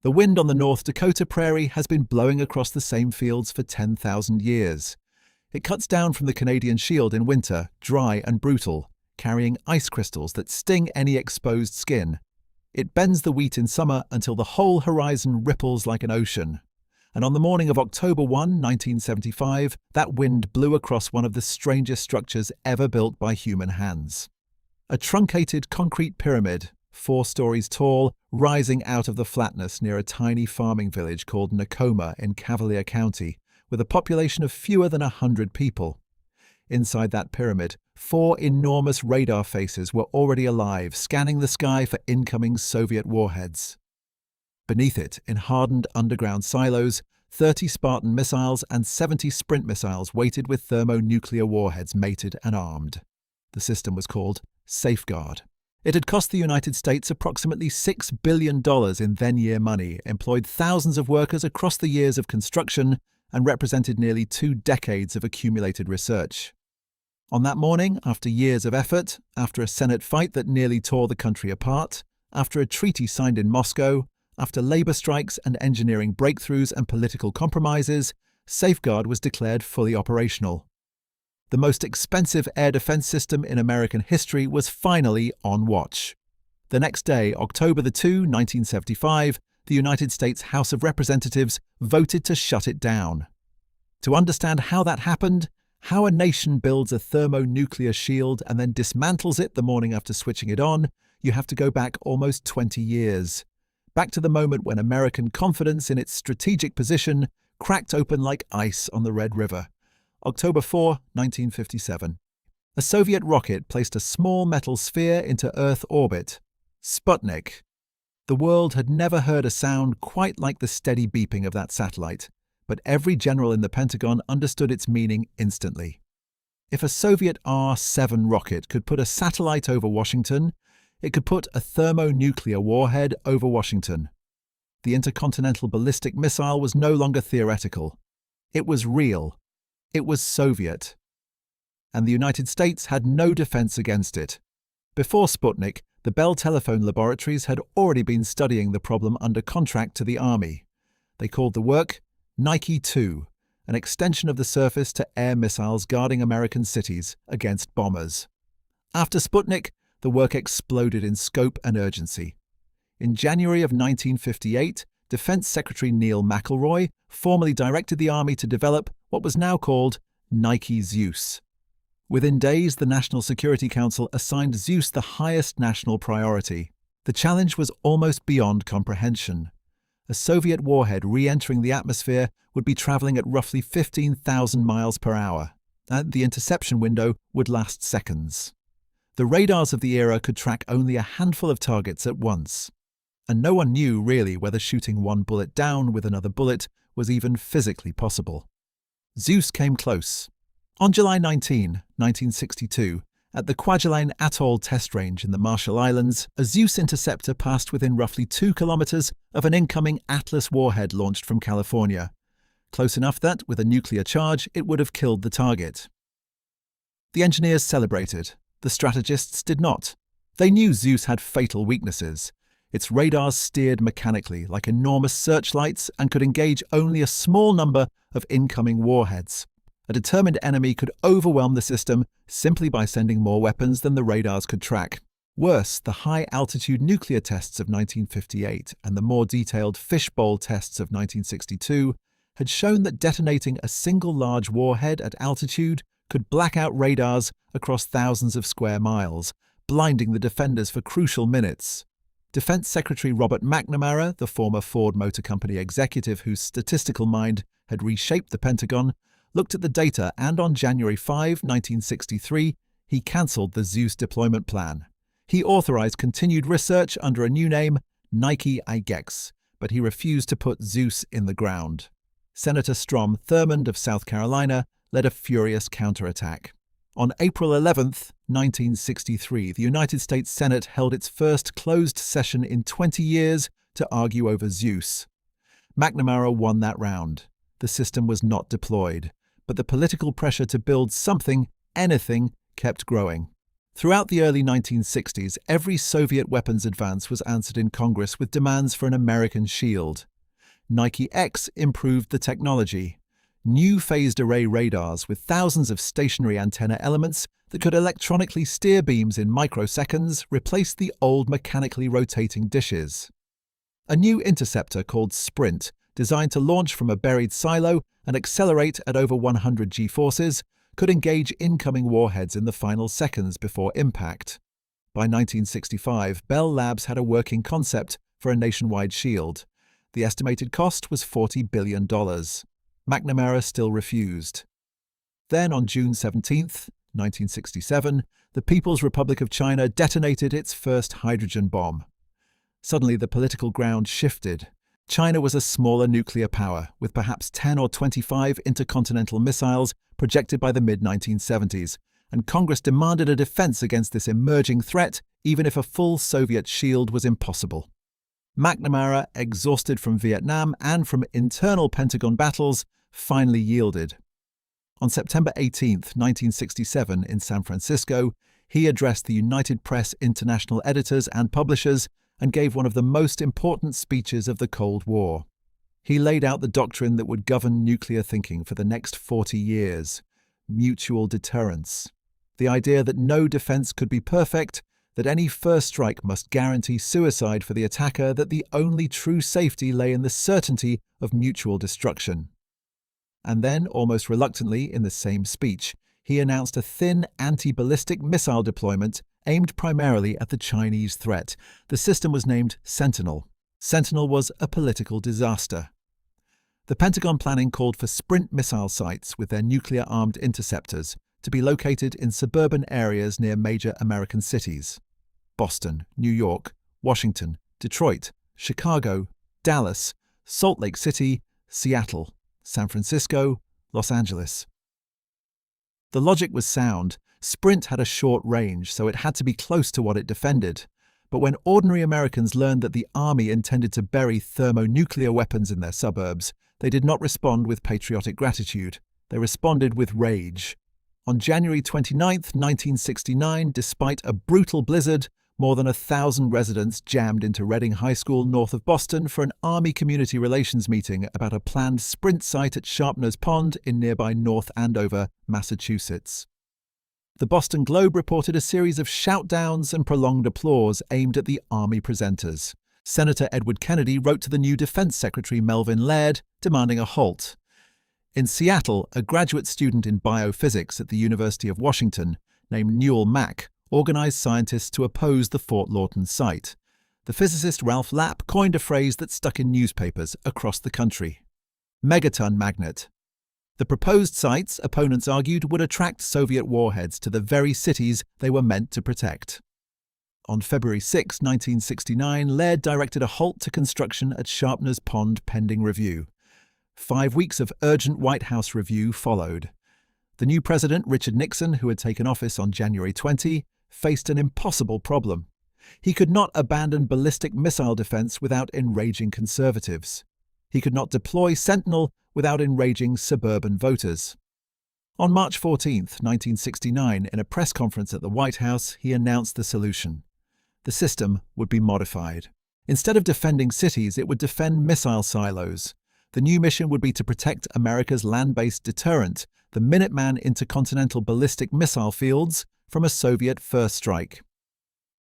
The wind on the North Dakota prairie has been blowing across the same fields for 10,000 years. It cuts down from the Canadian Shield in winter, dry and brutal, carrying ice crystals that sting any exposed skin. It bends the wheat in summer until the whole horizon ripples like an ocean. And on the morning of October 1, 1975, that wind blew across one of the strangest structures ever built by human hands. A truncated concrete pyramid, 4 stories tall, rising out of the flatness near a tiny farming village called Nakoma in Cavalier County, with a population of fewer than 100 people. Inside that pyramid, 4 enormous radar faces were already alive, scanning the sky for incoming Soviet warheads. Beneath it, in hardened underground silos, 30 Spartan missiles and 70 Sprint missiles waited with thermonuclear warheads mated and armed. The system was called Safeguard. It had cost the United States approximately $6 billion in then-year money, employed thousands of workers across the years of construction, and represented nearly 2 decades of accumulated research. On that morning, after years of effort, after a Senate fight that nearly tore the country apart, after a treaty signed in Moscow, after labor strikes and engineering breakthroughs and political compromises, Safeguard was declared fully operational. The most expensive air defense system in American history was finally on watch. The next day, October 2, 1975, the United States House of Representatives voted to shut it down. To understand how that happened, how a nation builds a thermonuclear shield and then dismantles it the morning after switching it on, you have to go back almost 20 years. Back to the moment when American confidence in its strategic position cracked open like ice on the Red River. October 4, 1957. A Soviet rocket placed a small metal sphere into Earth orbit. Sputnik. The world had never heard a sound quite like the steady beeping of that satellite, but every general in the Pentagon understood its meaning instantly. If a Soviet R-7 rocket could put a satellite over Washington, it could put a thermonuclear warhead over Washington. The intercontinental ballistic missile was no longer theoretical. It was real. It was Soviet. And the United States had no defense against it. Before Sputnik, the Bell Telephone Laboratories had already been studying the problem under contract to the Army. They called the work Nike 2, an extension of the surface to air missiles guarding American cities against bombers. After Sputnik, the work exploded in scope and urgency. In January of 1958, Defense Secretary Neil McElroy formally directed the Army to develop what was now called Nike Zeus. Within days, the National Security Council assigned Zeus the highest national priority. The challenge was almost beyond comprehension. A Soviet warhead re-entering the atmosphere would be traveling at roughly 15,000 miles per hour, and the interception window would last seconds. The radars of the era could track only a handful of targets at once, and no one knew really whether shooting one bullet down with another bullet was even physically possible. Zeus came close. On July 19, 1962, at the Kwajalein Atoll test range in the Marshall Islands, a Zeus interceptor passed within roughly 2 kilometers of an incoming Atlas warhead launched from California, close enough that, with a nuclear charge, it would have killed the target. The engineers celebrated. The strategists did not. They knew Zeus had fatal weaknesses. Its radars steered mechanically like enormous searchlights and could engage only a small number of incoming warheads. A determined enemy could overwhelm the system simply by sending more weapons than the radars could track. Worse, the high-altitude nuclear tests of 1958 and the more detailed fishbowl tests of 1962 had shown that detonating a single large warhead at altitude could black out radars across thousands of square miles, blinding the defenders for crucial minutes. Defense Secretary Robert McNamara, the former Ford Motor Company executive whose statistical mind had reshaped the Pentagon, looked at the data and on January 5, 1963, he cancelled the Zeus deployment plan. He authorized continued research under a new name, Nike IGEX, but he refused to put Zeus in the ground. Senator Strom Thurmond of South Carolina led a furious counterattack. On April 11, 1963, the United States Senate held its first closed session in 20 years to argue over Zeus. McNamara won that round. The system was not deployed, but the political pressure to build something, anything, kept growing. Throughout the early 1960s, every Soviet weapons advance was answered in Congress with demands for an American shield. Nike X improved the technology. New phased array radars with thousands of stationary antenna elements that could electronically steer beams in microseconds replaced the old mechanically rotating dishes. A new interceptor called Sprint, designed to launch from a buried silo and accelerate at over 100 g-forces, could engage incoming warheads in the final seconds before impact. By 1965, Bell Labs had a working concept for a nationwide shield. The estimated cost was $40 billion. McNamara still refused. Then, on June 17, 1967, the People's Republic of China detonated its first hydrogen bomb. Suddenly, the political ground shifted. China was a smaller nuclear power, with perhaps 10 or 25 intercontinental missiles projected by the mid-1970s, and Congress demanded a defense against this emerging threat, even if a full Soviet shield was impossible. McNamara, exhausted from Vietnam and from internal Pentagon battles, finally yielded. On September 18, 1967, in San Francisco, he addressed the United Press International editors and publishers and gave one of the most important speeches of the Cold War. He laid out the doctrine that would govern nuclear thinking for the next 40 years: mutual deterrence. The idea that no defense could be perfect, that any first strike must guarantee suicide for the attacker, that the only true safety lay in the certainty of mutual destruction. And then, almost reluctantly, in the same speech, he announced a thin anti-ballistic missile deployment aimed primarily at the Chinese threat. The system was named Sentinel. Sentinel was a political disaster. The Pentagon planning called for Sprint missile sites with their nuclear-armed interceptors to be located in suburban areas near major American cities: Boston, New York, Washington, Detroit, Chicago, Dallas, Salt Lake City, Seattle, San Francisco, Los Angeles. The logic was sound. Sprint had a short range, so it had to be close to what it defended. But when ordinary Americans learned that the Army intended to bury thermonuclear weapons in their suburbs, they did not respond with patriotic gratitude. They responded with rage. On January 29, 1969, despite a brutal blizzard, more than 1,000 residents jammed into Reading High School north of Boston for an Army Community Relations meeting about a planned Sprint site at Sharpner's Pond in nearby North Andover, Massachusetts. The Boston Globe reported a series of shout-downs and prolonged applause aimed at the Army presenters. Senator Edward Kennedy wrote to the new Defense Secretary Melvin Laird, demanding a halt. In Seattle, a graduate student in biophysics at the University of Washington, named Newell Mack, organized scientists to oppose the Fort Lawton site. The physicist Ralph Lapp coined a phrase that stuck in newspapers across the country: megaton magnet. The proposed sites, opponents argued, would attract Soviet warheads to the very cities they were meant to protect. On February 6, 1969, Laird directed a halt to construction at Sharpner's Pond pending review. 5 weeks of urgent White House review followed. The new president, Richard Nixon, who had taken office on January 20, faced an impossible problem. He could not abandon ballistic missile defense without enraging conservatives. He could not deploy Sentinel without enraging suburban voters. On March 14, 1969, in a press conference at the White House, he announced the solution. The system would be modified. Instead of defending cities, it would defend missile silos. The new mission would be to protect America's land-based deterrent, the Minuteman intercontinental ballistic missile fields, from a Soviet first strike.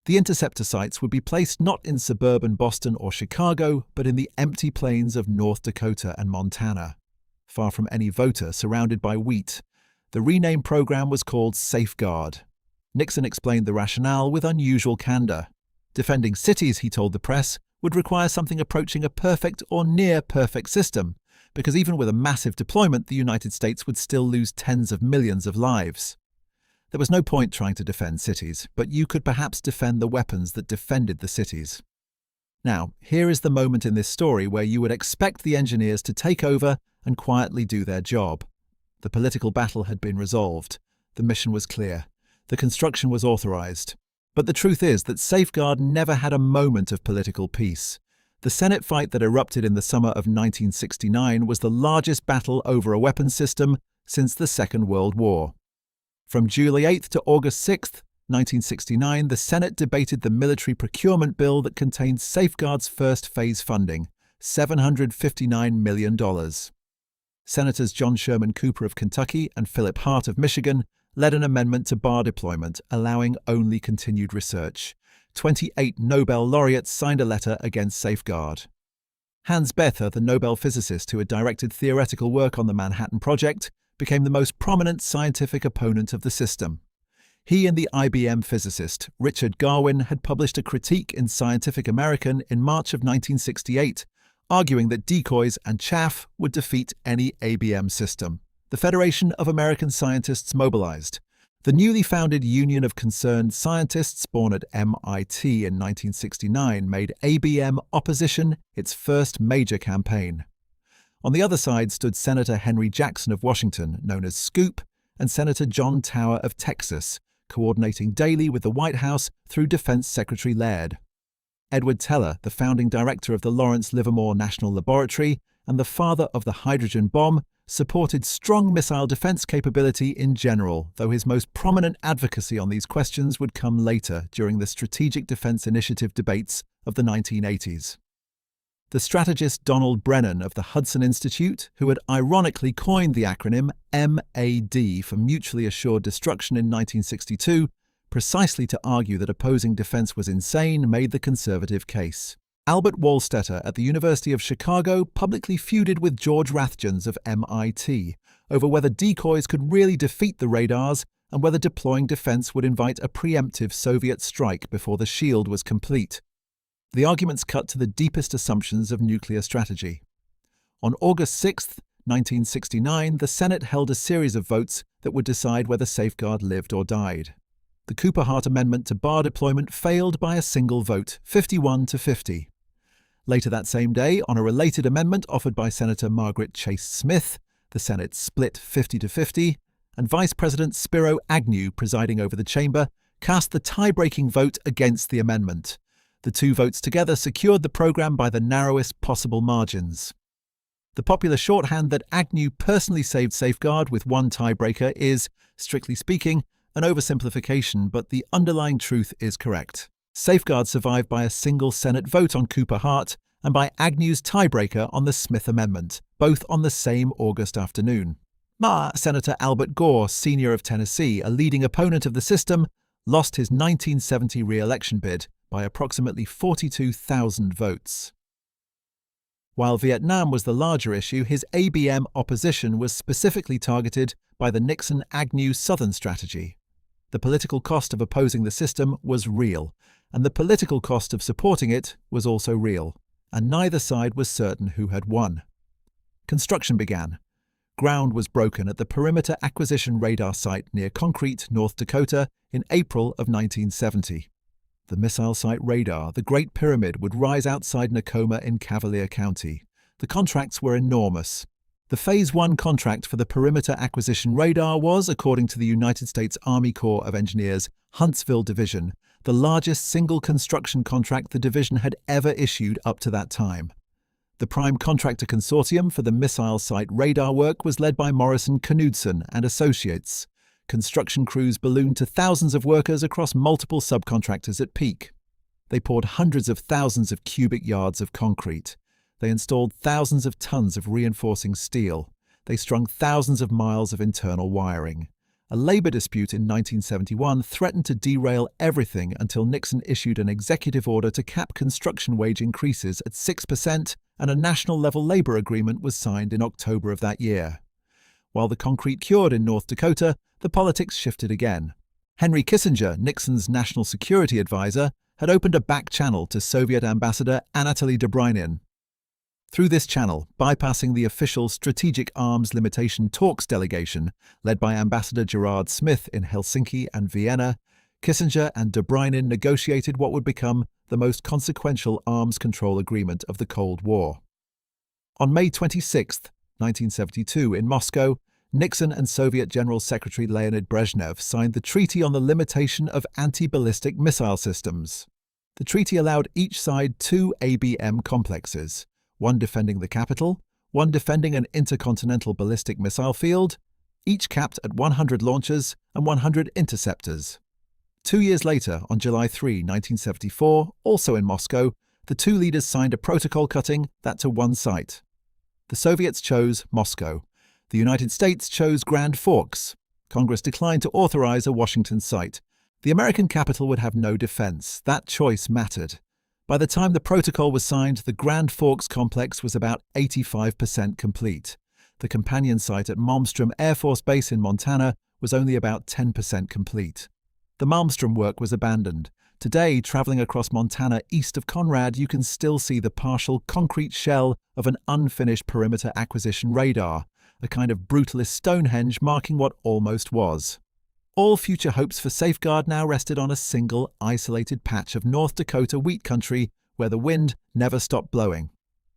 The interceptor sites would be placed not in suburban Boston or Chicago, but in the empty plains of North Dakota and Montana. Far from any voter, surrounded by wheat. The rename program was called Safeguard. Nixon explained the rationale with unusual candor. Defending cities, he told the press, would require something approaching a perfect or near-perfect system, because even with a massive deployment, the United States would still lose tens of millions of lives. There was no point trying to defend cities, but you could perhaps defend the weapons that defended the cities. Now, here is the moment in this story where you would expect the engineers to take over and quietly do their job. The political battle had been resolved. The mission was clear. The construction was authorized. But the truth is that Safeguard never had a moment of political peace. The Senate fight that erupted in the summer of 1969 was the largest battle over a weapons system since the Second World War. From July 8th to August 6th, 1969, the Senate debated the military procurement bill that contained Safeguard's first phase funding, $759 million. Senators John Sherman Cooper of Kentucky and Philip Hart of Michigan led an amendment to bar deployment, allowing only continued research. 28 Nobel laureates signed a letter against Safeguard. Hans Bethe, the Nobel physicist who had directed theoretical work on the Manhattan Project, became the most prominent scientific opponent of the system. He and the IBM physicist Richard Garwin had published a critique in Scientific American in March of 1968, arguing that decoys and chaff would defeat any ABM system. The Federation of American Scientists mobilized. The newly founded Union of Concerned Scientists, born at MIT in 1969, made ABM opposition its first major campaign. On the other side stood Senator Henry Jackson of Washington, known as Scoop, and Senator John Tower of Texas, coordinating daily with the White House through Defense Secretary Laird. Edward Teller, the founding director of the Lawrence Livermore National Laboratory and the father of the hydrogen bomb, supported strong missile defense capability in general, though his most prominent advocacy on these questions would come later during the Strategic Defense Initiative debates of the 1980s. The strategist Donald Brennan of the Hudson Institute, who had ironically coined the acronym MAD for Mutually Assured Destruction in 1962, precisely to argue that opposing defense was insane, made the conservative case. Albert Wohlstetter at the University of Chicago publicly feuded with George Rathjens of MIT over whether decoys could really defeat the radars and whether deploying defense would invite a preemptive Soviet strike before the shield was complete. The arguments cut to the deepest assumptions of nuclear strategy. On August 6, 1969, the Senate held a series of votes that would decide whether Safeguard lived or died. The Cooper-Hart amendment to bar deployment failed by a single vote, 51 to 50. Later that same day, on a related amendment offered by Senator Margaret Chase Smith, the Senate split 50 to 50, and Vice President Spiro Agnew, presiding over the chamber, cast the tie-breaking vote against the amendment. The two votes together secured the program by the narrowest possible margins. The popular shorthand that Agnew personally saved Safeguard with one tiebreaker is, strictly speaking, an oversimplification, but the underlying truth is correct. Safeguard survived by a single Senate vote on Cooper-Hart and by Agnew's tiebreaker on the Smith Amendment, both on the same August afternoon. Senator Albert Gore, Sr. of Tennessee, a leading opponent of the system, lost his 1970 re-election bid by approximately 42,000 votes. While Vietnam was the larger issue, his ABM opposition was specifically targeted by the Nixon-Agnew Southern strategy. The political cost of opposing the system was real, and the political cost of supporting it was also real, and neither side was certain who had won. Construction began. Ground was broken at the Perimeter Acquisition Radar Site near Concrete, North Dakota, in April of 1970. The missile site radar, the Great Pyramid, would rise outside Nakoma in Cavalier County. The contracts were enormous. The Phase 1 contract for the Perimeter Acquisition Radar was, according to the United States Army Corps of Engineers, Huntsville Division, the largest single construction contract the division had ever issued up to that time. The prime contractor consortium for the missile site radar work was led by Morrison Knudsen and Associates. Construction crews ballooned to thousands of workers across multiple subcontractors at peak. They poured hundreds of thousands of cubic yards of concrete. They installed thousands of tons of reinforcing steel. They strung thousands of miles of internal wiring. A labor dispute in 1971 threatened to derail everything until Nixon issued an executive order to cap construction wage increases at 6%, and a national-level labor agreement was signed in October of that year. While the concrete cured in North Dakota, the politics shifted again. Henry Kissinger, Nixon's national security advisor, had opened a back channel to Soviet Ambassador Anatoly Dobrynin. Through this channel, bypassing the official Strategic Arms Limitation Talks delegation led by Ambassador Gerard Smith in Helsinki and Vienna, Kissinger and Dobrynin negotiated what would become the most consequential arms control agreement of the Cold War. On May 26, 1972, in Moscow, Nixon and Soviet General Secretary Leonid Brezhnev signed the Treaty on the Limitation of Anti-Ballistic Missile Systems. The treaty allowed each side 2 ABM complexes, one defending the capital, one defending an intercontinental ballistic missile field, each capped at 100 launchers and 100 interceptors. 2 years later, on July 3, 1974, also in Moscow, the two leaders signed a protocol cutting that to one site. The Soviets chose Moscow. The United States chose Grand Forks. Congress declined to authorize a Washington site. The American capital would have no defense. That choice mattered. By the time the protocol was signed, the Grand Forks complex was about 85% complete. The companion site at Malmstrom Air Force Base in Montana was only about 10% complete. The Malmstrom work was abandoned. Today, traveling across Montana east of Conrad, you can still see the partial concrete shell of an unfinished perimeter acquisition radar, a kind of brutalist Stonehenge marking what almost was. All future hopes for safeguard now rested on a single, isolated patch of North Dakota wheat country where the wind never stopped blowing.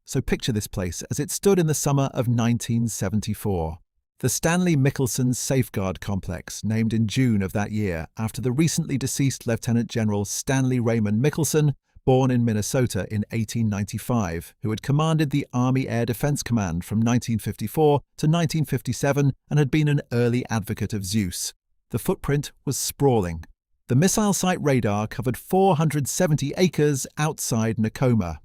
So picture this place as it stood in the summer of 1974. The Stanley Michelson Safeguard Complex, named in June of that year after the recently deceased Lieutenant General Stanley Raymond Michelson, born in Minnesota in 1895, who had commanded the Army Air Defense Command from 1954 to 1957 and had been an early advocate of Zeus. The footprint was sprawling. The missile site radar covered 470 acres outside Nakoma.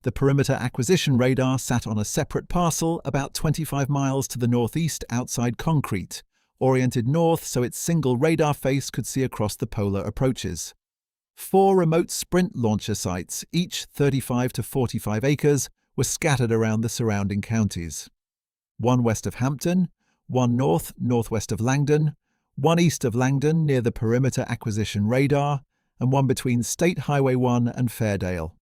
The perimeter acquisition radar sat on a separate parcel about 25 miles to the northeast outside Concrete, oriented north so its single radar face could see across the polar approaches. 4 remote sprint launcher sites, each 35 to 45 acres, were scattered around the surrounding counties. 1 west of Hampton, 1 northwest of Langdon, 1 east of Langdon near the perimeter acquisition radar, and 1 between State Highway 1 and Fairdale.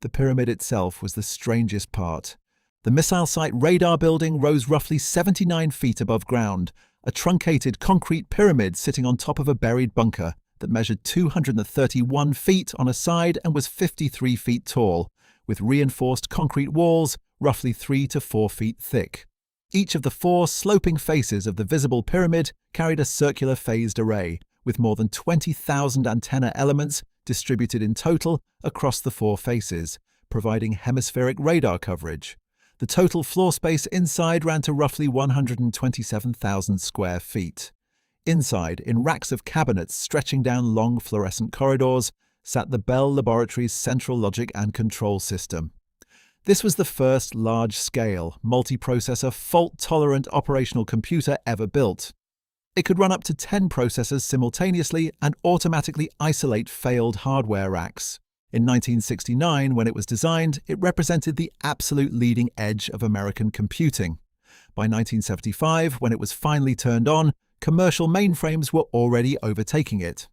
The pyramid itself was the strangest part. The missile site radar building rose roughly 79 feet above ground, a truncated concrete pyramid sitting on top of a buried bunker that measured 231 feet on a side and was 53 feet tall, with reinforced concrete walls roughly 3 to 4 feet thick. Each of the 4 sloping faces of the visible pyramid carried a circular phased array, with more than 20,000 antenna elements distributed in total across the 4 faces, providing hemispheric radar coverage. The total floor space inside ran to roughly 127,000 square feet. Inside, in racks of cabinets stretching down long fluorescent corridors, sat the Bell Laboratories Central Logic and Control System. This was the first large-scale, multi-processor, fault-tolerant operational computer ever built. It could run up to 10 processors simultaneously and automatically isolate failed hardware racks. In 1969, when it was designed, it represented the absolute leading edge of American computing. By 1975, when it was finally turned on, commercial mainframes were already overtaking it.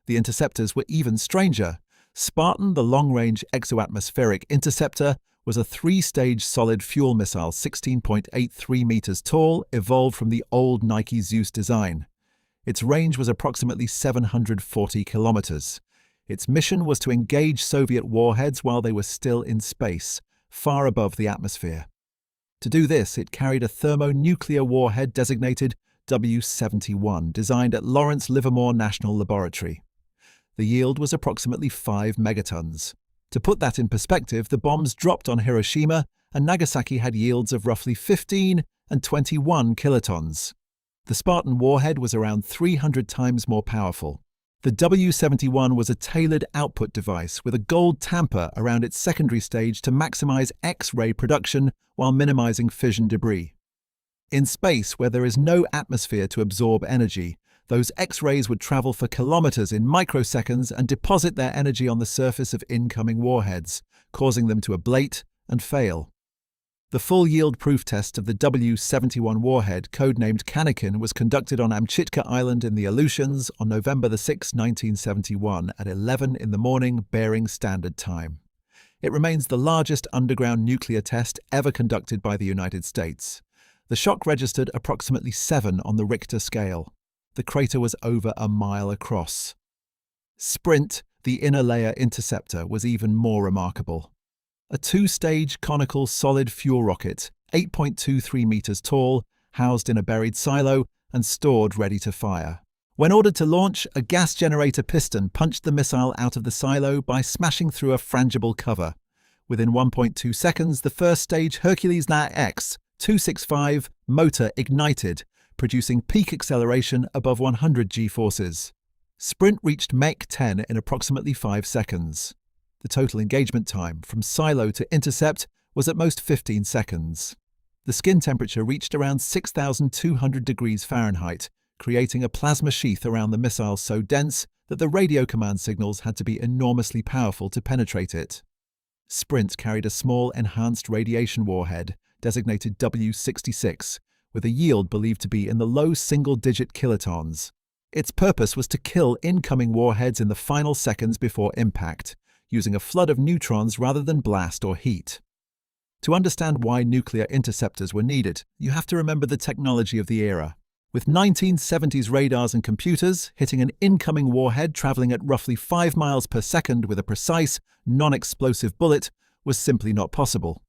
The interceptors were even stranger. Spartan, the long-range exoatmospheric interceptor, was a 3-stage solid fuel missile 16.83 meters tall, evolved from the old Nike Zeus design. Its range was approximately 740 kilometers. Its mission was to engage Soviet warheads while they were still in space, far above the atmosphere. To do this, it carried a thermonuclear warhead designated W-71, designed at Lawrence Livermore National Laboratory. The yield was approximately 5 megatons. To put that in perspective, the bombs dropped on Hiroshima and Nagasaki had yields of roughly 15 and 21 kilotons. The Spartan warhead was around 300 times more powerful. The W-71 was a tailored output device with a gold tamper around its secondary stage to maximize X-ray production while minimizing fission debris. In space, where there is no atmosphere to absorb energy, those X-rays would travel for kilometers in microseconds and deposit their energy on the surface of incoming warheads, causing them to ablate and fail. The full yield proof test of the W-71 warhead, codenamed Kanakin, was conducted on Amchitka Island in the Aleutians on November 6, 1971 at 11 in the morning Bering Standard Time. It remains the largest underground nuclear test ever conducted by the United States. The shock registered approximately 7 on the Richter scale. The crater was over a mile across. Sprint, the inner layer interceptor, was even more remarkable. A 2-stage conical solid fuel rocket, 8.23 meters tall, housed in a buried silo and stored ready to fire. When ordered to launch, a gas generator piston punched the missile out of the silo by smashing through a frangible cover. Within 1.2 seconds, the first stage Hercules X 265 motor ignited, producing peak acceleration above 100 g-forces. Sprint reached Mach 10 in approximately 5 seconds. The total engagement time from silo to intercept was at most 15 seconds. The skin temperature reached around 6,200 degrees Fahrenheit, creating a plasma sheath around the missile so dense that the radio command signals had to be enormously powerful to penetrate it. Sprint carried a small enhanced radiation warhead, designated W-66, with a yield believed to be in the low single-digit kilotons. Its purpose was to kill incoming warheads in the final seconds before impact, using a flood of neutrons rather than blast or heat. To understand why nuclear interceptors were needed, you have to remember the technology of the era. With 1970s radars and computers, hitting an incoming warhead traveling at roughly 5 miles per second with a precise, non-explosive bullet was simply not possible.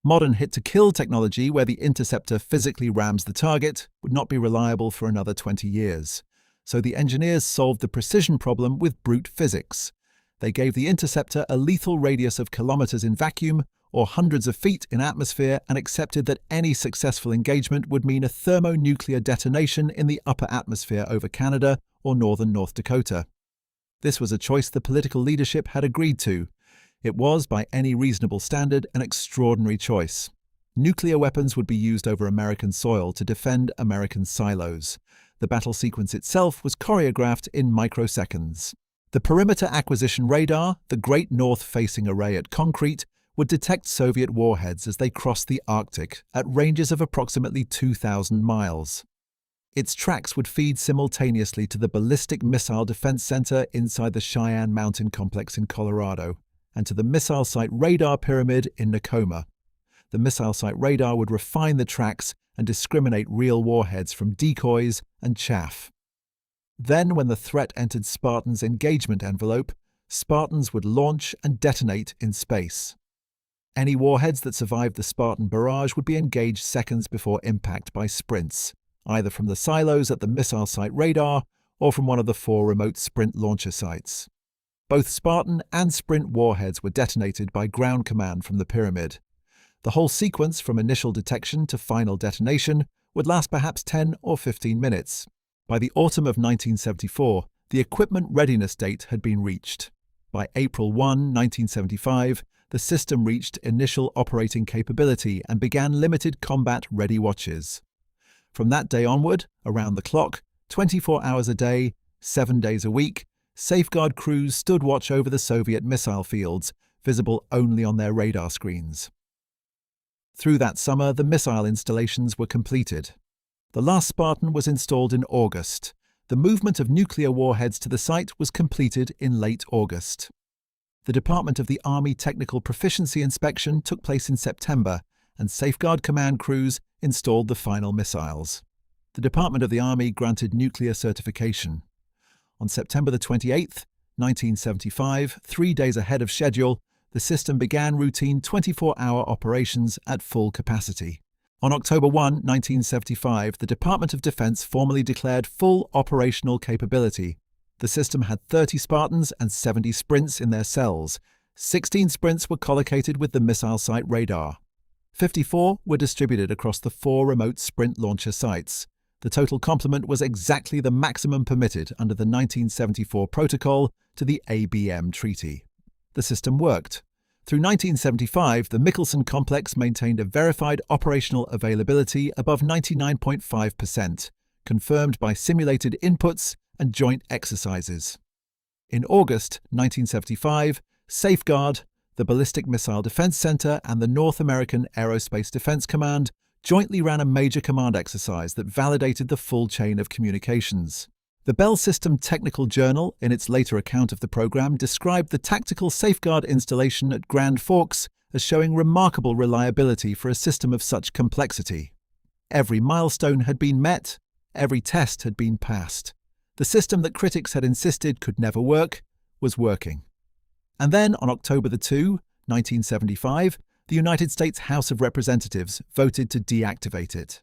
Modern hit-to-kill technology, where the interceptor physically rams the target, would not be reliable for another 20 years. So the engineers solved the precision problem with brute physics. They gave the interceptor a lethal radius of kilometers in vacuum or hundreds of feet in atmosphere and accepted that any successful engagement would mean a thermonuclear detonation in the upper atmosphere over Canada or northern North Dakota. This was a choice the political leadership had agreed to. It was, by any reasonable standard, an extraordinary choice. Nuclear weapons would be used over American soil to defend American silos. The battle sequence itself was choreographed in microseconds. The perimeter acquisition radar, the Great North-facing array at Concrete, would detect Soviet warheads as they crossed the Arctic at ranges of approximately 2,000 miles. Its tracks would feed simultaneously to the Ballistic Missile Defense Center inside the Cheyenne Mountain Complex in Colorado and to the Missile Site Radar Pyramid in Nakoma. The Missile Site Radar would refine the tracks and discriminate real warheads from decoys and chaff. Then, when the threat entered Spartan's engagement envelope, Spartans would launch and detonate in space. Any warheads that survived the Spartan barrage would be engaged seconds before impact by Sprints, either from the silos at the Missile Site Radar or from one of the 4 remote Sprint launcher sites. Both Spartan and Sprint warheads were detonated by ground command from the pyramid. The whole sequence from initial detection to final detonation would last perhaps 10 or 15 minutes. By the autumn of 1974, the equipment readiness date had been reached. By April 1, 1975, the system reached initial operating capability and began limited combat-ready watches. From that day onward, around the clock, 24 hours a day, 7 days a week, Safeguard crews stood watch over the Soviet missile fields, visible only on their radar screens. Through that summer, the missile installations were completed. The last Spartan was installed in August. The movement of nuclear warheads to the site was completed in late August. The Department of the Army Technical Proficiency Inspection took place in September, and Safeguard Command crews installed the final missiles. The Department of the Army granted nuclear certification. On September the 28th, 1975, 3 days ahead of schedule, the system began routine 24-hour operations at full capacity. On October 1, 1975, the Department of Defense formally declared full operational capability. The system had 30 Spartans and 70 Sprints in their cells. 16 Sprints were collocated with the Missile Site Radar. 54 were distributed across the 4 remote Sprint launcher sites. The total complement was exactly the maximum permitted under the 1974 protocol to the ABM treaty. The system worked. Through 1975, the Michelson complex maintained a verified operational availability above 99.5%, confirmed by simulated inputs and joint exercises. In August 1975, Safeguard, the Ballistic Missile Defense Center, and the North American Aerospace Defense Command jointly ran a major command exercise that validated the full chain of communications. The Bell System Technical Journal, in its later account of the program, described the tactical Safeguard installation at Grand Forks as showing remarkable reliability for a system of such complexity. Every milestone had been met, every test had been passed. The system that critics had insisted could never work was working. And then, on October 2, 1975, the United States House of Representatives voted to deactivate it.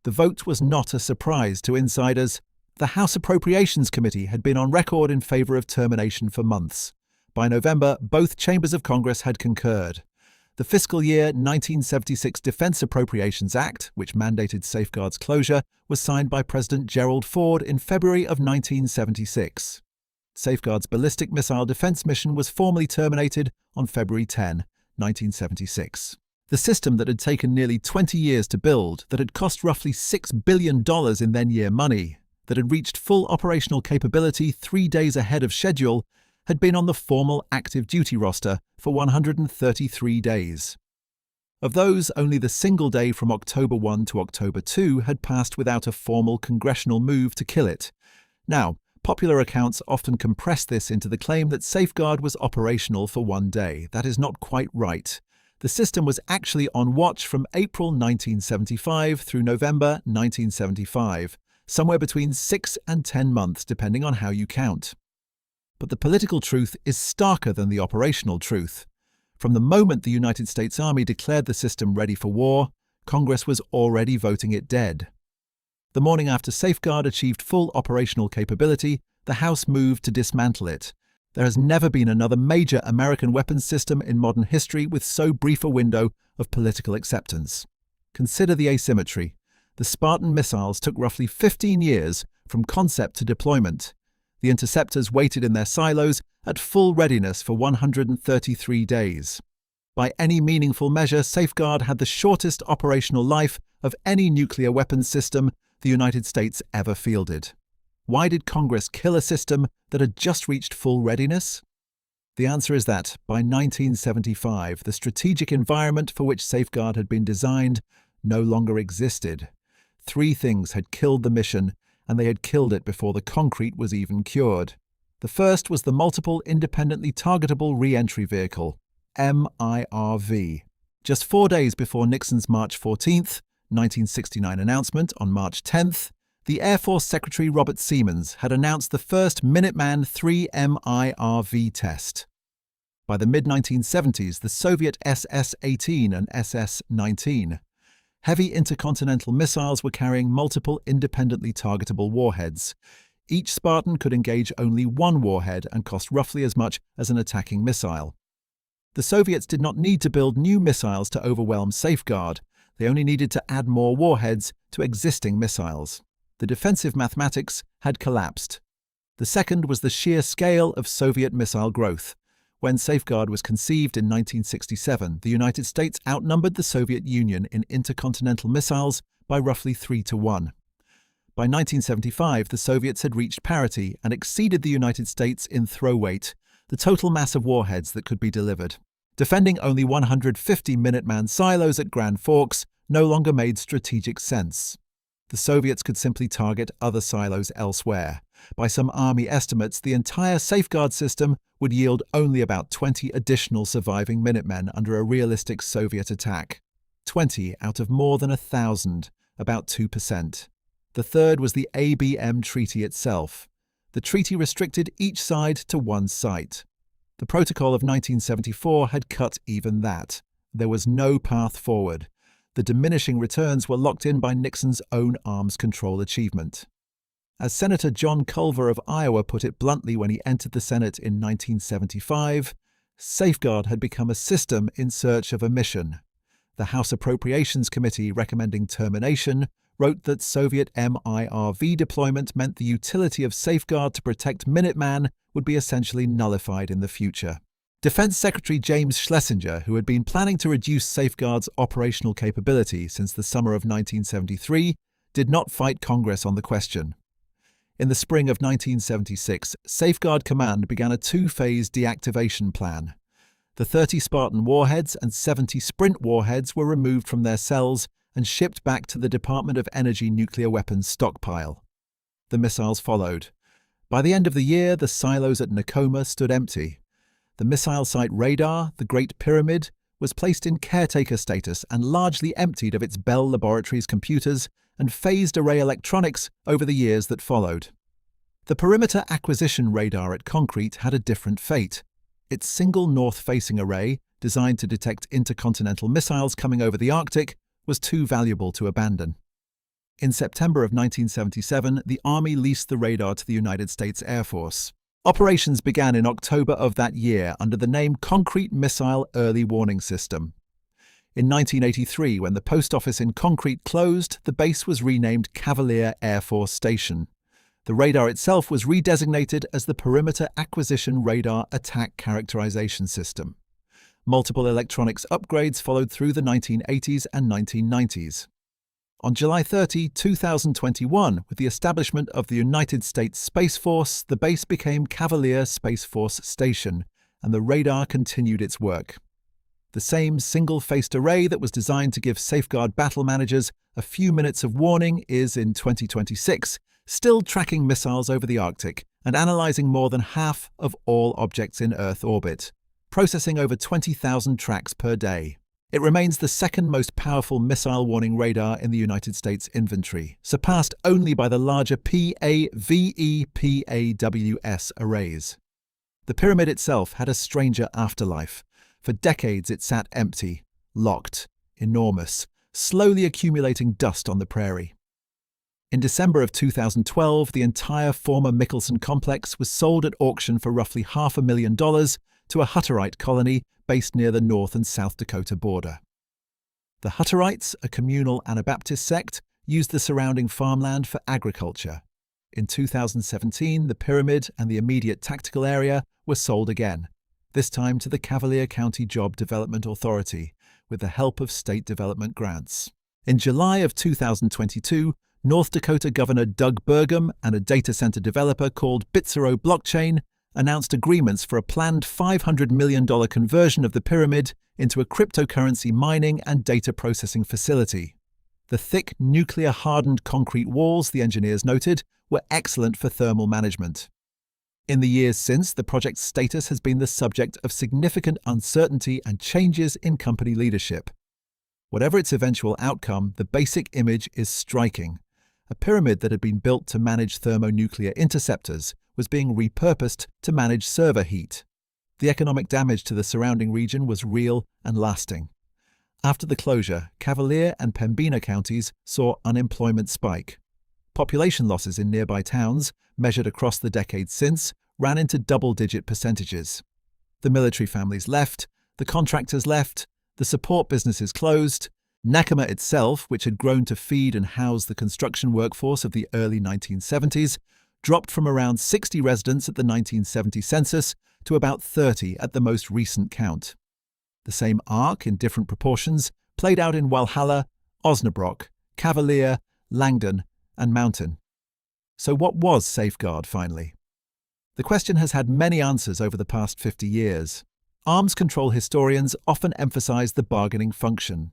The vote was not a surprise to insiders. The House Appropriations Committee had been on record in favor of termination for months. By November, both chambers of Congress had concurred. The fiscal year 1976 Defense Appropriations Act, which mandated Safeguard's closure, was signed by President Gerald Ford in February of 1976. Safeguard's ballistic missile defense mission was formally terminated on February 10, 1976. The system that had taken nearly 20 years to build, that had cost roughly $6 billion in then-year money, that had reached full operational capability 3 days ahead of schedule, had been on the formal active duty roster for 133 days. Of those, only the single day from October 1 to October 2 had passed without a formal congressional move to kill it. Now, popular accounts often compress this into the claim that Safeguard was operational for 1 day. That is not quite right. The system was actually on watch from April 1975 through November 1975, somewhere between 6 and 10 months depending on how you count. But the political truth is starker than the operational truth. From the moment the United States Army declared the system ready for war, Congress was already voting it dead. The morning after Safeguard achieved full operational capability, the House moved to dismantle it. There has never been another major American weapons system in modern history with so brief a window of political acceptance. Consider the asymmetry. The Spartan missiles took roughly 15 years from concept to deployment. The interceptors waited in their silos at full readiness for 133 days. By any meaningful measure, Safeguard had the shortest operational life of any nuclear weapons system the United States ever fielded. Why did Congress kill a system that had just reached full readiness? The answer is that, by 1975, the strategic environment for which Safeguard had been designed no longer existed. 3 things had killed the mission, and they had killed it before the concrete was even cured. The first was the Multiple Independently Targetable Re-Entry Vehicle, MIRV. Just 4 days before Nixon's March 14, 1969 announcement on March 10th, the Air Force Secretary Robert Seamans had announced the first Minuteman III MIRV test. By the mid-1970s, the Soviet SS-18 and SS-19 heavy intercontinental missiles were carrying multiple independently targetable warheads. Each Spartan could engage only one warhead and cost roughly as much as an attacking missile. The Soviets did not need to build new missiles to overwhelm Safeguard. They only needed to add more warheads to existing missiles. The defensive mathematics had collapsed. The second was the sheer scale of Soviet missile growth. When Safeguard was conceived in 1967, the United States outnumbered the Soviet Union in intercontinental missiles by roughly 3 to 1. By 1975, the Soviets had reached parity and exceeded the United States in throw weight, the total mass of warheads that could be delivered. Defending only 150 Minuteman silos at Grand Forks no longer made strategic sense. The Soviets could simply target other silos elsewhere. By some Army estimates, the entire Safeguard system would yield only about 20 additional surviving Minutemen under a realistic Soviet attack. 20 out of more than 1,000, about 2%. The third was the ABM treaty itself. The treaty restricted each side to one site. The Protocol of 1974 had cut even that. There was no path forward. The diminishing returns were locked in by Nixon's own arms control achievement. As Senator John Culver of Iowa put it bluntly when he entered the Senate in 1975, Safeguard had become a system in search of a mission. The House Appropriations Committee, recommending termination, wrote that Soviet MIRV deployment meant the utility of Safeguard to protect Minuteman would be essentially nullified in the future. Defense Secretary James Schlesinger, who had been planning to reduce Safeguard's operational capability since the summer of 1973, did not fight Congress on the question. In the spring of 1976, Safeguard Command began a 2-phase deactivation plan. The 30 Spartan warheads and 70 Sprint warheads were removed from their cells and shipped back to the Department of Energy nuclear weapons stockpile. The missiles followed. By the end of the year, the silos at Nakoma stood empty. The missile site radar, the Great Pyramid, was placed in caretaker status and largely emptied of its Bell Laboratories computers and phased array electronics over the years that followed. The perimeter acquisition radar at Concrete had a different fate. Its single north-facing array, designed to detect intercontinental missiles coming over the Arctic, was too valuable to abandon. In September of 1977, the Army leased the radar to the United States Air Force. Operations began in October of that year under the name Concrete Missile Early Warning System. In 1983, when the post office in Concrete closed, the base was renamed Cavalier Air Force Station. The radar itself was redesignated as the Perimeter Acquisition Radar Attack Characterization System. Multiple electronics upgrades followed through the 1980s and 1990s. On July 30, 2021, with the establishment of the United States Space Force, the base became Cavalier Space Force Station, and the radar continued its work. The same single-faced array that was designed to give Safeguard battle managers a few minutes of warning is, in 2026, still tracking missiles over the Arctic and analyzing more than half of all objects in Earth orbit, processing over 20,000 tracks per day. It remains the second most powerful missile warning radar in the United States inventory, surpassed only by the larger PAVE-PAWS arrays. The pyramid itself had a stranger afterlife. For decades it sat empty, locked, enormous, slowly accumulating dust on the prairie. In December of 2012, the entire former Michelson complex was sold at auction for roughly $500,000 to a Hutterite colony based near the North and South Dakota border. The Hutterites, a communal Anabaptist sect, used the surrounding farmland for agriculture. In 2017, the pyramid and the immediate tactical area were sold again, this time to the Cavalier County Job Development Authority, with the help of state development grants. In July of 2022, North Dakota Governor Doug Burgum and a data center developer called Bitzero Blockchain announced agreements for a planned $500 million conversion of the pyramid into a cryptocurrency mining and data processing facility. The thick, nuclear-hardened concrete walls, the engineers noted, were excellent for thermal management. In the years since, the project's status has been the subject of significant uncertainty and changes in company leadership. Whatever its eventual outcome, the basic image is striking. A pyramid that had been built to manage thermonuclear interceptors was being repurposed to manage server heat. The economic damage to the surrounding region was real and lasting. After the closure, Cavalier and Pembina counties saw unemployment spike. Population losses in nearby towns, measured across the decades since, ran into double-digit percentages. The military families left, the contractors left, the support businesses closed. Nakama itself, which had grown to feed and house the construction workforce of the early 1970s, dropped from around 60 residents at the 1970 census to about 30 at the most recent count. The same arc, in different proportions, played out in Walhalla, Osnabrück, Cavalier, Langdon, and Mountain. So what was Safeguard, finally? The question has had many answers over the past 50 years. Arms control historians often emphasize the bargaining function.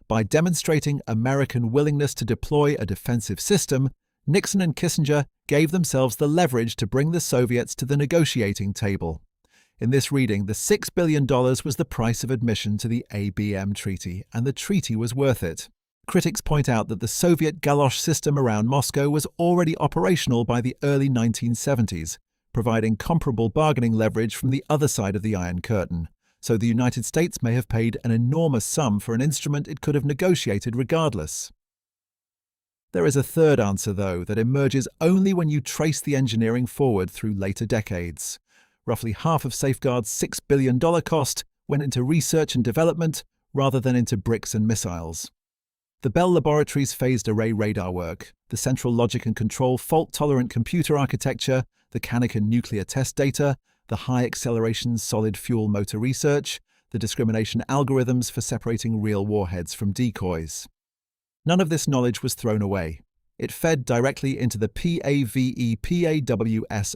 By demonstrating American willingness to deploy a defensive system, Nixon and Kissinger gave themselves the leverage to bring the Soviets to the negotiating table. In this reading, the $6 billion was the price of admission to the ABM treaty, and the treaty was worth it. Critics point out that the Soviet galosh system around Moscow was already operational by the early 1970s, providing comparable bargaining leverage from the other side of the Iron Curtain. So the United States may have paid an enormous sum for an instrument it could have negotiated regardless. There is a third answer, though, that emerges only when you trace the engineering forward through later decades. Roughly half of Safeguard's $6 billion cost went into research and development rather than into bricks and missiles. The Bell Laboratories phased array radar work, the central logic and control fault-tolerant computer architecture, the Canakin nuclear test data, the high-acceleration solid-fuel motor research, the discrimination algorithms for separating real warheads from decoys. None of this knowledge was thrown away. It fed directly into the PAVE-PAWS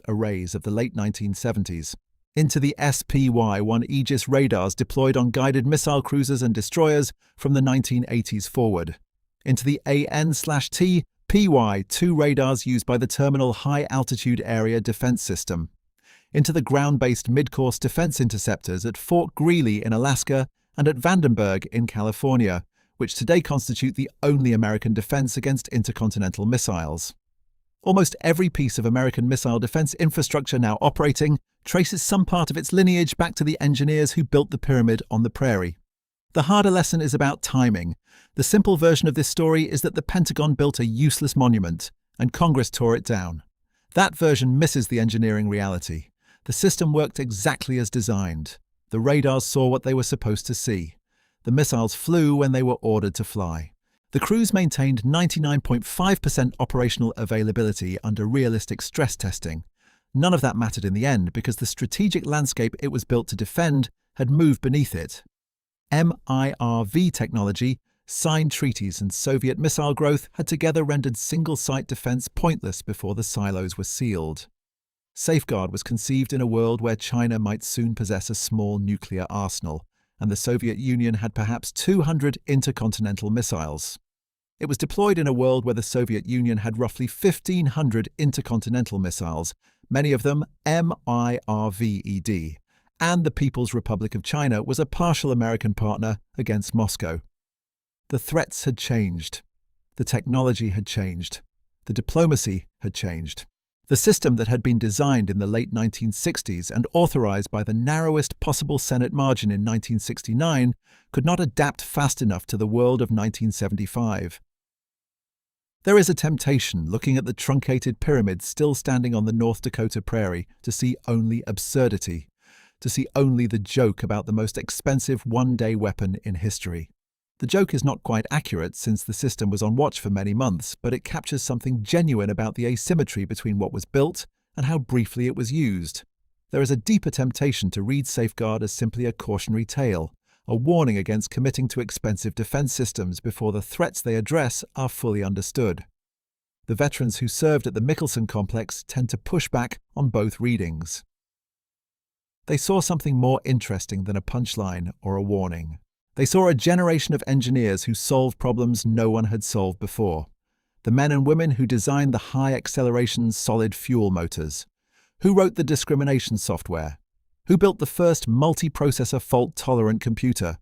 arrays of the late 1970s, into the SPY-1 Aegis radars deployed on guided missile cruisers and destroyers from the 1980s forward, into the AN/T PY-2 radars used by the Terminal High Altitude Area Defense System, into the ground-based mid-course defense interceptors at Fort Greely in Alaska and at Vandenberg in California, which today constitute the only American defense against intercontinental missiles. Almost every piece of American missile defense infrastructure now operating traces some part of its lineage back to the engineers who built the pyramid on the prairie. The harder lesson is about timing. The simple version of this story is that the Pentagon built a useless monument, and Congress tore it down. That version misses the engineering reality. The system worked exactly as designed. The radars saw what they were supposed to see. The missiles flew when they were ordered to fly. The crews maintained 99.5% operational availability under realistic stress testing. None of that mattered in the end because the strategic landscape it was built to defend had moved beneath it. MIRV technology, signed treaties and Soviet missile growth had together rendered single-site defense pointless before the silos were sealed. Safeguard was conceived in a world where China might soon possess a small nuclear arsenal, and the Soviet Union had perhaps 200 intercontinental missiles. It was deployed in a world where the Soviet Union had roughly 1,500 intercontinental missiles, many of them MIRVED, and the People's Republic of China was a partial American partner against Moscow. The threats had changed. The technology had changed. The diplomacy had changed. The system that had been designed in the late 1960s and authorized by the narrowest possible Senate margin in 1969 could not adapt fast enough to the world of 1975. There is a temptation, looking at the truncated pyramid still standing on the North Dakota prairie, to see only absurdity, to see only the joke about the most expensive one-day weapon in history. The joke is not quite accurate since the system was on watch for many months, but it captures something genuine about the asymmetry between what was built and how briefly it was used. There is a deeper temptation to read Safeguard as simply a cautionary tale, a warning against committing to expensive defense systems before the threats they address are fully understood. The veterans who served at the Michelson complex tend to push back on both readings. They saw something more interesting than a punchline or a warning. They saw a generation of engineers who solved problems no one had solved before. The men and women who designed the high-acceleration solid fuel motors. Who wrote the discrimination software? Who built the first multi-processor fault-tolerant computer?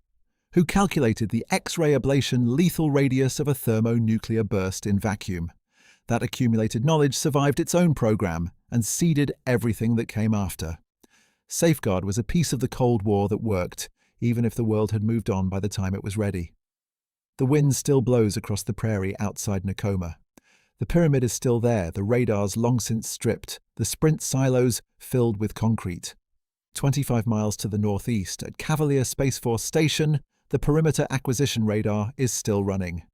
Who calculated the X-ray ablation lethal radius of a thermonuclear burst in vacuum? That accumulated knowledge survived its own program and seeded everything that came after. Safeguard was a piece of the Cold War that worked, even if the world had moved on by the time it was ready. The wind still blows across the prairie outside Nakoma. The pyramid is still there, the radars long since stripped, the sprint silos filled with concrete. 25 miles to the northeast, at Cavalier Space Force Station, the perimeter acquisition radar is still running.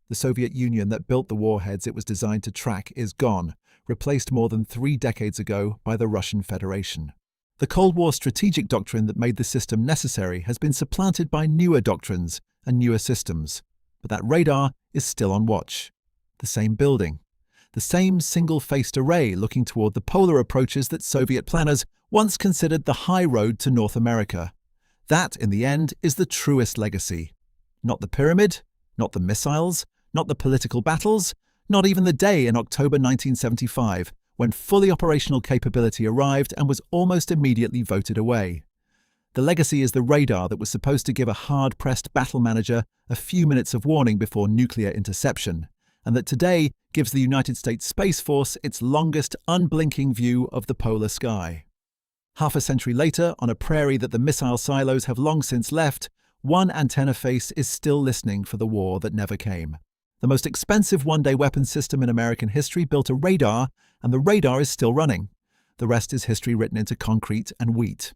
The Soviet Union that built the warheads it was designed to track is gone, replaced more than 3 decades ago by the Russian Federation. The Cold War strategic doctrine that made the system necessary has been supplanted by newer doctrines and newer systems, but that radar is still on watch. The same building, the same single-faced array looking toward the polar approaches that Soviet planners once considered the high road to North America. That, in the end, is the truest legacy. Not the pyramid, not the missiles, not the political battles, not even the day in October 1975, when fully operational capability arrived and was almost immediately voted away. The legacy is the radar that was supposed to give a hard-pressed battle manager a few minutes of warning before nuclear interception, and that today gives the United States Space Force its longest unblinking view of the polar sky. Half a century later, on a prairie that the missile silos have long since left, one antenna face is still listening for the war that never came. The most expensive one-day weapons system in American history built a radar, and the radar is still running. The rest is history written into concrete and wheat.